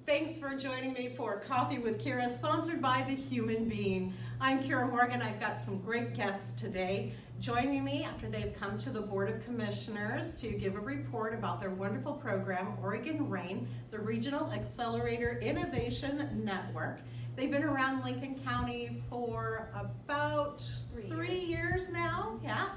Thanks for joining me for Coffee with Kira, sponsored by The Human Being. I'm Kira Morgan. I've got some great guests today joining me after they've come to the Board of Commissioners to give a report about their wonderful program, Cwk Rain, the Regional Accelerator Innovation Network. They've been around Lincoln County for about three years now, yeah.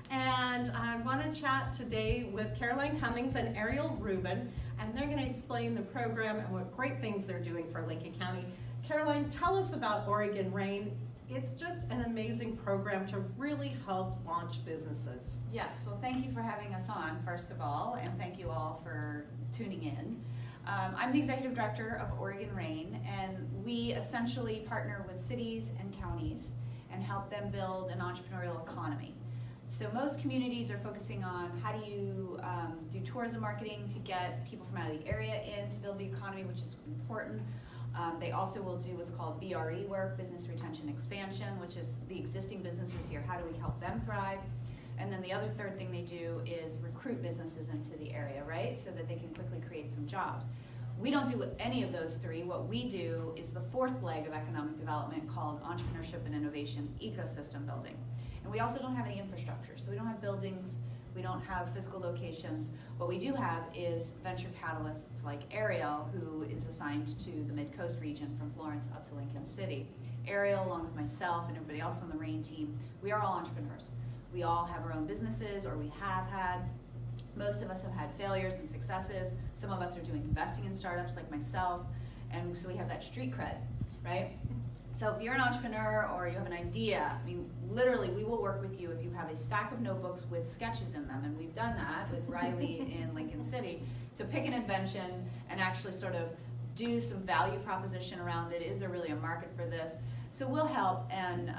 And I want to chat today with Caroline Cummings and Ariel Rubin, and they're going to explain the program and what great things they're doing for Lincoln County. Caroline, tell us about Cwk Rain. It's just an amazing program to really help launch businesses. Yes, well, thank you for having us on, first of all, and thank you all for tuning in. I'm the executive director of Cwk Rain, and we essentially partner with cities and counties and help them build an entrepreneurial economy. So most communities are focusing on how do you do tourism marketing to get people from out of the area in to build the economy, which is important. They also will do what's called BRE work, business retention expansion, which is the existing businesses here, how do we help them thrive? And then the other third thing they do is recruit businesses into the area, right? So that they can quickly create some jobs. We don't do any of those three. What we do is the fourth leg of economic development called entrepreneurship and innovation ecosystem building. And we also don't have any infrastructure. So we don't have buildings, we don't have physical locations. What we do have is venture catalysts like Ariel, who is assigned to the Mid-Coast region from Florence up to Lincoln City. Ariel, along with myself and everybody else on the Rain team, we are all entrepreneurs. We all have our own businesses, or we have had. Most of us have had failures and successes. Some of us are doing investing in startups like myself, and so we have that street cred, right? So if you're an entrepreneur or you have an idea, I mean, literally we will work with you if you have a stack of notebooks with sketches in them, and we've done that with Riley in Lincoln City, to pick an invention and actually sort of do some value proposition around it. Is there really a market for this? So we'll help, and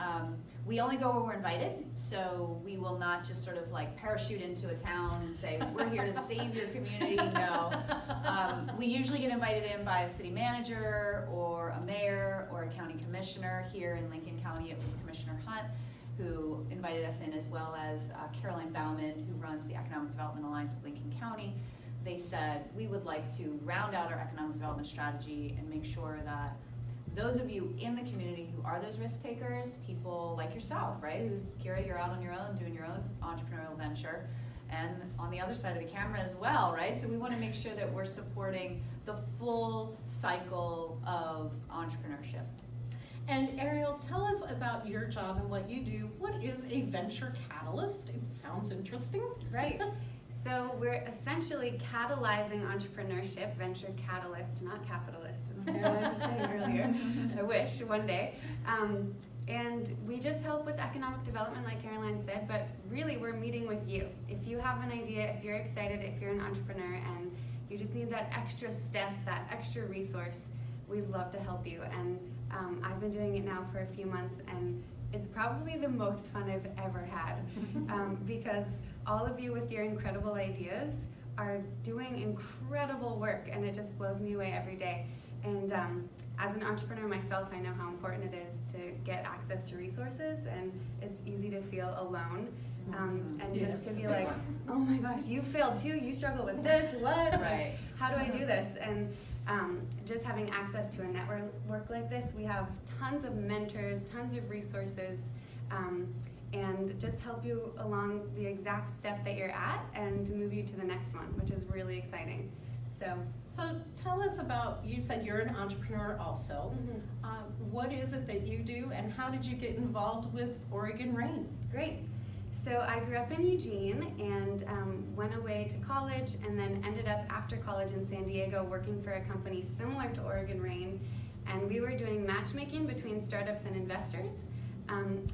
we only go where we're invited, so we will not just sort of like parachute into a town and say, we're here to save your community. No. We usually get invited in by a city manager or a mayor or a county commissioner. Here in Lincoln County, it was Commissioner Hunt who invited us in, as well as Caroline Bauman, who runs the Economic Development Alliance of Lincoln County. They said, we would like to round out our economic development strategy and make sure that those of you in the community who are those risk takers, people like yourself, right? Who's, Kira, you're out on your own doing your own entrepreneurial venture, and on the other side of the camera as well, right? So we want to make sure that we're supporting the full cycle of entrepreneurship. And Ariel, tell us about your job and what you do. What is a venture catalyst? It sounds interesting. Right. So we're essentially catalyzing entrepreneurship, venture catalyst, not capitalist, as Caroline was saying earlier. I wish one day. And we just help with economic development, like Caroline said, but really we're meeting with you. If you have an idea, if you're excited, if you're an entrepreneur, and you just need that extra step, that extra resource, we'd love to help you. And I've been doing it now for a few months, and it's probably the most fun I've ever had, because all of you with your incredible ideas are doing incredible work, and it just blows me away every day. And as an entrepreneur myself, I know how important it is to get access to resources, and it's easy to feel alone, and just to be like, oh my gosh, you failed too, you struggle with this, what? Right. How do I do this? And just having access to a network like this, we have tons of mentors, tons of resources, and just help you along the exact step that you're at and move you to the next one, which is really exciting. So tell us about, you said you're an entrepreneur also. What is it that you do, and how did you get involved with Cwk Rain? Great. So I grew up in Eugene and went away to college, and then ended up after college in San Diego working for a company similar to Cwk Rain, and we were doing matchmaking between startups and investors,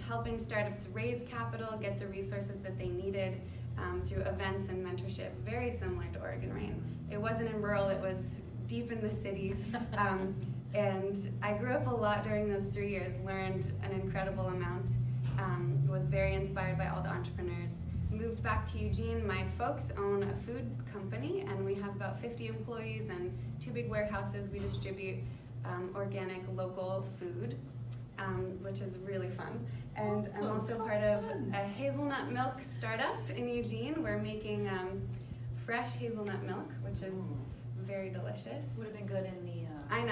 helping startups raise capital, get the resources that they needed through events and mentorship, very similar to Cwk Rain. It wasn't in rural, it was deep in the city. And I grew up a lot during those 3 years, learned an incredible amount, was very inspired by all the entrepreneurs. Moved back to Eugene. My folks own a food company, and we have about 50 employees and 2 big warehouses. We distribute organic, local food, which is really fun. And I'm also part of a hazelnut milk startup in Eugene. We're making fresh hazelnut milk, which is very delicious. Would have been good in the I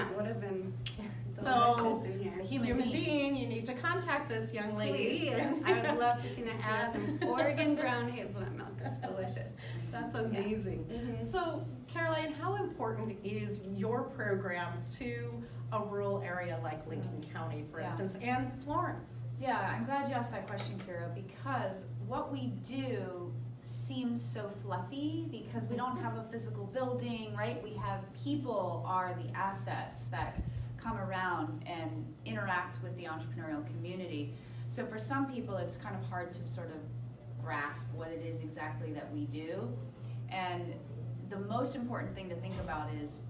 contact this young lady. Please. And I would love to connect you with some Oregon ground hazelnut milk. It's delicious. That's amazing. Mhm. So, Caroline, how important is your program to a rural area like Lincoln County, for Yeah. instance, and Florence? Yeah, I'm glad you asked that question, Kira, because what we do seems so fluffy because we don't have a physical building, right? We have people are the assets that come around and interact with the entrepreneurial community. So for some people, it's kind of hard to sort of grasp what it is exactly that we do. And the most important thing to think about is,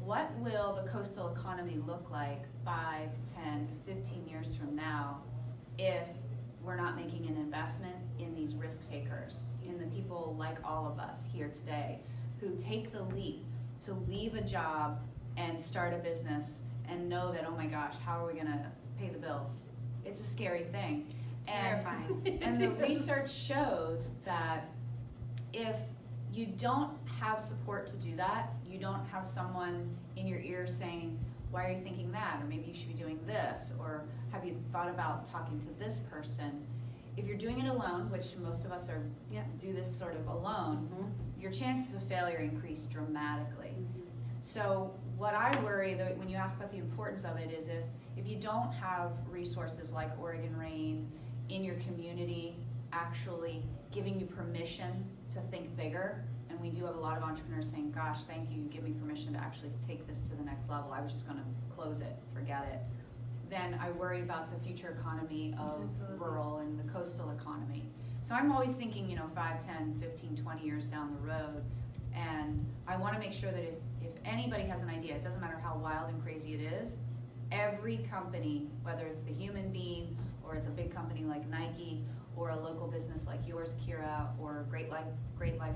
what will the coastal economy look like 5, 10, 15 years from now if we're not making an investment in these risk takers, in the people like all of us here today who take the leap to leave a job and start a business and know that, oh my gosh, how are we gonna pay the bills? It's a scary thing. Terrifying. And the research shows that if you don't have support to do that, you don't have someone in your ear saying, why are you thinking that? Or maybe you should be doing this, or have you thought about talking to this person? If you're doing it alone, which most of us are, do this sort of alone, your chances of failure increase dramatically. So what I worry, though, when you ask about the importance of it, is if you don't have resources like Oregon Rain in your community actually giving you permission to think bigger, and we do have a lot of entrepreneurs saying, gosh, thank you, you give me permission to actually take this to the next level. I was just gonna close it, forget it. Then I worry about the future economy of Absolutely. rural and the coastal economy. So I'm always thinking, 5, 10, 15, 20 years down the road, and I wanna make sure that if anybody has an idea, it doesn't matter how wild and crazy it is, every company, whether it's the human being or it's a big company like Nike or a local business like yours, Kira, or Great Life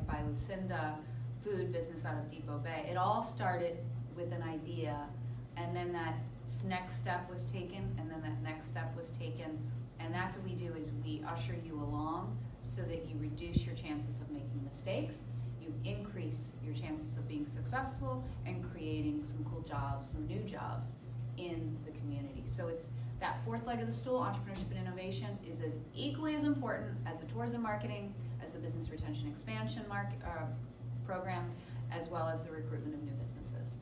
by Lucinda, food business out of Depot Bay, it all started with an idea, and then that next step was taken, and then that next step was taken, and that's what we do, is we usher you along so that you reduce your chances of making mistakes, you increase your chances of being successful and creating some cool jobs, some new jobs in the community. So it's that fourth leg of the stool, entrepreneurship and innovation, is as equally as important as the tourism marketing, as the business retention expansion program, as well as the recruitment of new businesses.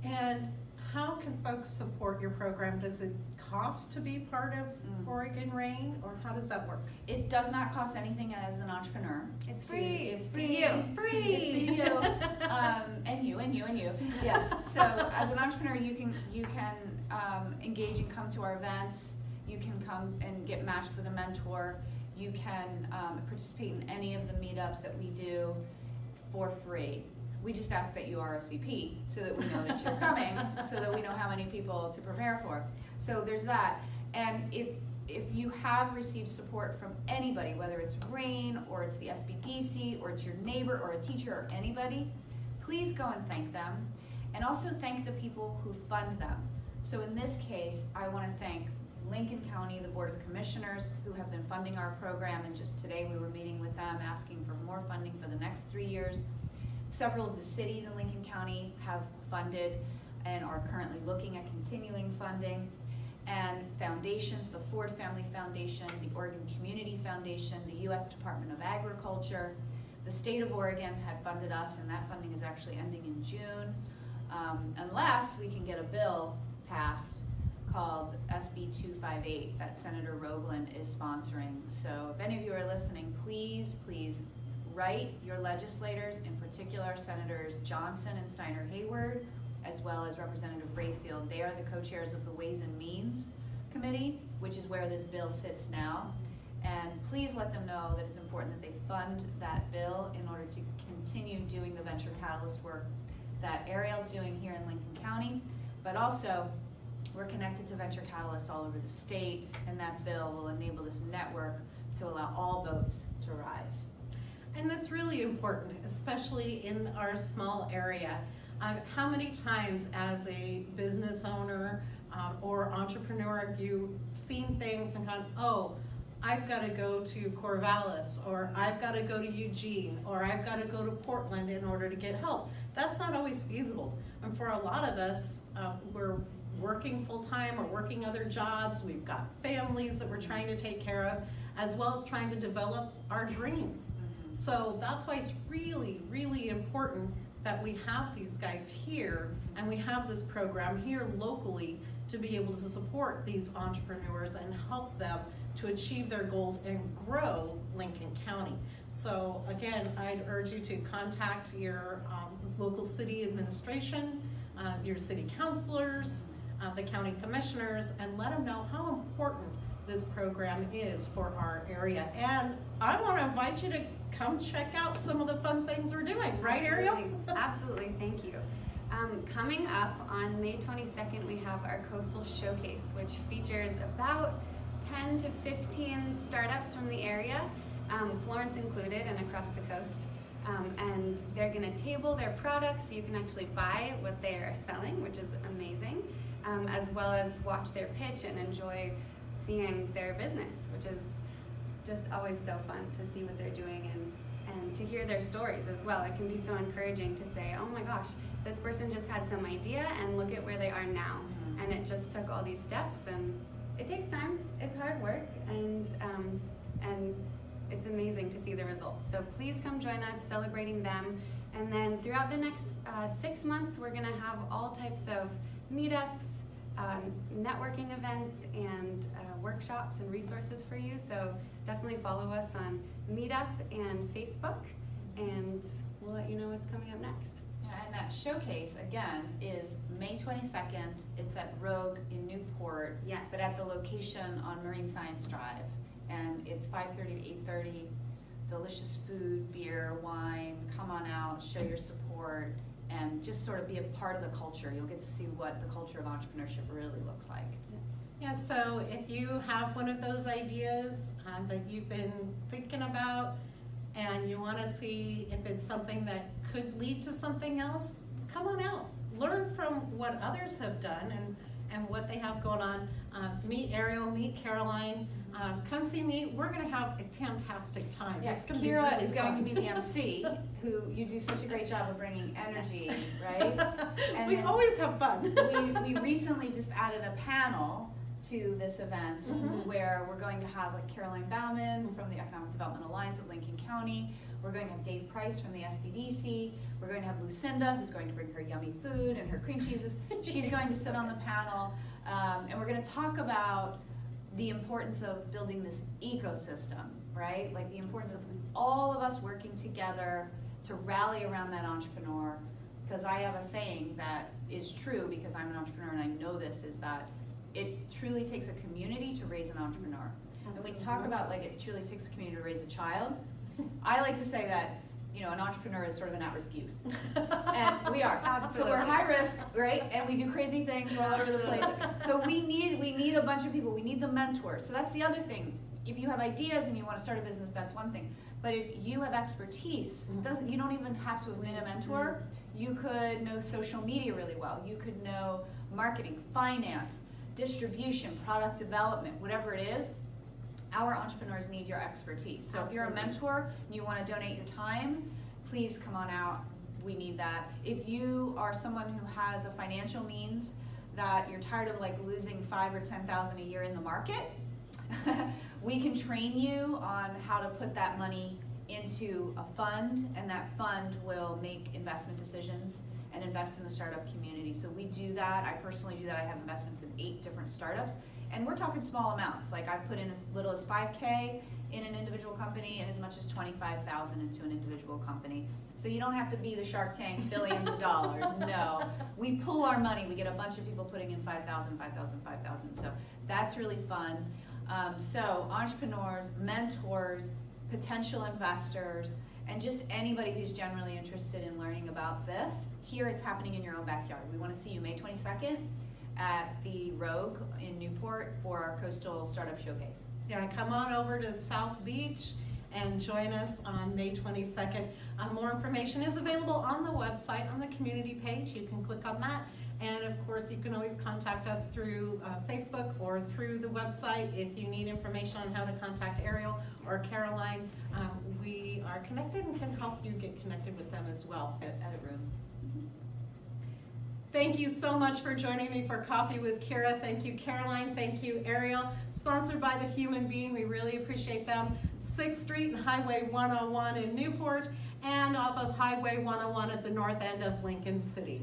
And how can folks support your program? Does it cost to be part of Oregon Rain, or how does that work? It does not cost anything as an entrepreneur. It's free. It's To free. you. It's free. It's for you. And you, and you, and you. Yes. So as an entrepreneur, you can engage and come to our events. You can come and get matched with a mentor. You can participate in any of the meetups that we do for free. We just ask that you RSVP so that we know that you're coming, so that we know how many people to prepare for. So there's that. And if you have received support from anybody, whether it's Rain or it's the SBDC or it's your neighbor or a teacher or anybody, please go and thank them. And also thank the people who fund them. So in this case, I want to thank Lincoln County, the Board of Commissioners, who have been funding our program, and just today we were meeting with them asking for more funding for the next 3 years. Several of the cities in Lincoln County have funded and are currently looking at continuing funding. And foundations, the Ford Family Foundation, the Oregon Community Foundation, the U.S. Department of Agriculture, the state of Oregon had funded us, and that funding is actually ending in June, unless we can get a bill passed called SB 258 that Senator Roeglen is sponsoring. So if any of you are listening, please write your legislators, in particular Senators Johnson and Steiner Hayward, as well as Representative Rayfield. They are the co-chairs of the Ways and Means Committee, which is where this bill sits now. And please let them know that it's important that they fund that bill in order to continue doing the venture catalyst work that Ariel's doing here in Lincoln County, but also we're connected to venture catalysts all over the state, and that bill will enable this network to allow all boats to rise. And that's really important, especially in our small area. How many times as a business owner or entrepreneur have you seen things and gone, oh, I've got to go to Corvallis, or I've got to go to Eugene, or I've got to go to Portland in order to get help. That's not always feasible. And for a lot of us, we're working full-time or working other jobs. We've got families that we're trying to take care of, as well as trying to develop our dreams. So that's why it's really, really important that we have these guys here, and we have this program here locally to be able to support these entrepreneurs and help them to achieve their goals and grow Lincoln County. So again, I'd urge you to contact your local city administration, your city councilors, the county commissioners, and let them know how important this program is for our area. And I want to invite you to come check out some of the fun things we're doing, right, Ariel? Absolutely, thank you. Coming up on May 22nd, we have our Coastal Showcase, which features about 10 to 15 startups from the area, Florence included, and across the coast. And they're going to table their products so you can actually buy what they are selling, which is amazing, as well as watch their pitch and enjoy seeing their business, which is just always so fun to see what they're doing and to hear their stories as well. It can be so encouraging to say, oh my gosh, this person just had some idea and look at where they are now. And it just took all these steps, and it takes time, it's hard work, and it's amazing to see the results. So please come join us celebrating them. And then throughout the next 6 months, we're gonna have all types of meetups, networking events, and workshops and resources for you. So definitely follow us on Meetup and Facebook, and we'll let you know what's coming up next. Yeah, and that showcase, again, is May 22nd. It's at Rogue in Newport. Yes. But at the location on Marine Science Drive. And it's 5:30 to 8:30. Delicious food, beer, wine. Come on out, show your support, and just sort of be a part of the culture. You'll get to see what the culture of entrepreneurship really looks like. Yeah, so if you have one of those ideas that you've been thinking about, and you want to see if it's something that could lead to something else, come on out. Learn from what others have done and what they have going on. Meet Ariel, meet Caroline. Come see me. We're going to have a fantastic time. Yeah, It's gonna Kira be really is going fun. to be the MC, who you do such a great job of bringing energy, right? And we then always have fun. we recently just added a panel to this event where we're going to have like Caroline Bauman from the Economic Development Alliance of Lincoln County. We're going to have Dave Price from the SBDC. We're going to have Lucinda, who's going to bring her yummy food and her cream cheeses. She's going to sit on the panel, and we're going to talk about the importance of building this ecosystem, right? Like the importance of all of us working together to rally around that entrepreneur. Because I have a saying that is true, because I'm an entrepreneur and I know this, is that it truly takes a community to raise an entrepreneur. Absolutely. And we talk about like it truly takes a community to raise a child. I like to say that, you know, an entrepreneur is sort of an at-risk youth. And we are. Absolutely. So we're high risk, right? And we do crazy things, we're all over the place. So we need a bunch of people. We need the mentors. So that's the other thing. If you have ideas and you want to start a business, that's one thing. But if you have expertise, you don't even have to have been a mentor. You could know social media really well. You could know marketing, finance, distribution, product development, whatever it is. Our entrepreneurs need your expertise. So if you're a mentor and you want to donate your time, please come on out. We need that. If you are someone who has a financial means that you're tired of like losing $5,000 or $10,000 a year in the market, we can train you on how to put that money into a fund, and that fund will make investment decisions and invest in the startup community. So we do that. I personally do that. I have investments in 8 different startups, and we're talking small amounts. Like I've put in as little as $5K in an individual company and as much as $25,000 into an individual company. So you don't have to be the Shark Tank billions of dollars. No, we pool our money. We get a bunch of people putting in $5,000, $5,000, $5,000. So that's really fun. So entrepreneurs, mentors, potential investors, and just anybody who's generally interested in learning about this, here it's happening in your own backyard. We want to see you May 22nd at the Rogue in Newport for our Coastal Startup Showcase. Yeah, come on over to South Beach and join us on May 22nd. More information is available on the website, on the community page. You can click on that. And of course, course, you can always contact us through Facebook or through the website if you need information on how to contact Ariel or Caroline. We are connected and can help you get connected with them as well. At a room. Thank you so much for joining me for Coffee with Kira. Thank you, Caroline. Thank you, Ariel. Sponsored by The Human Being. We really appreciate them. 6th Street and Highway 101 in Newport, and off of Highway 101 at the north end of Lincoln City.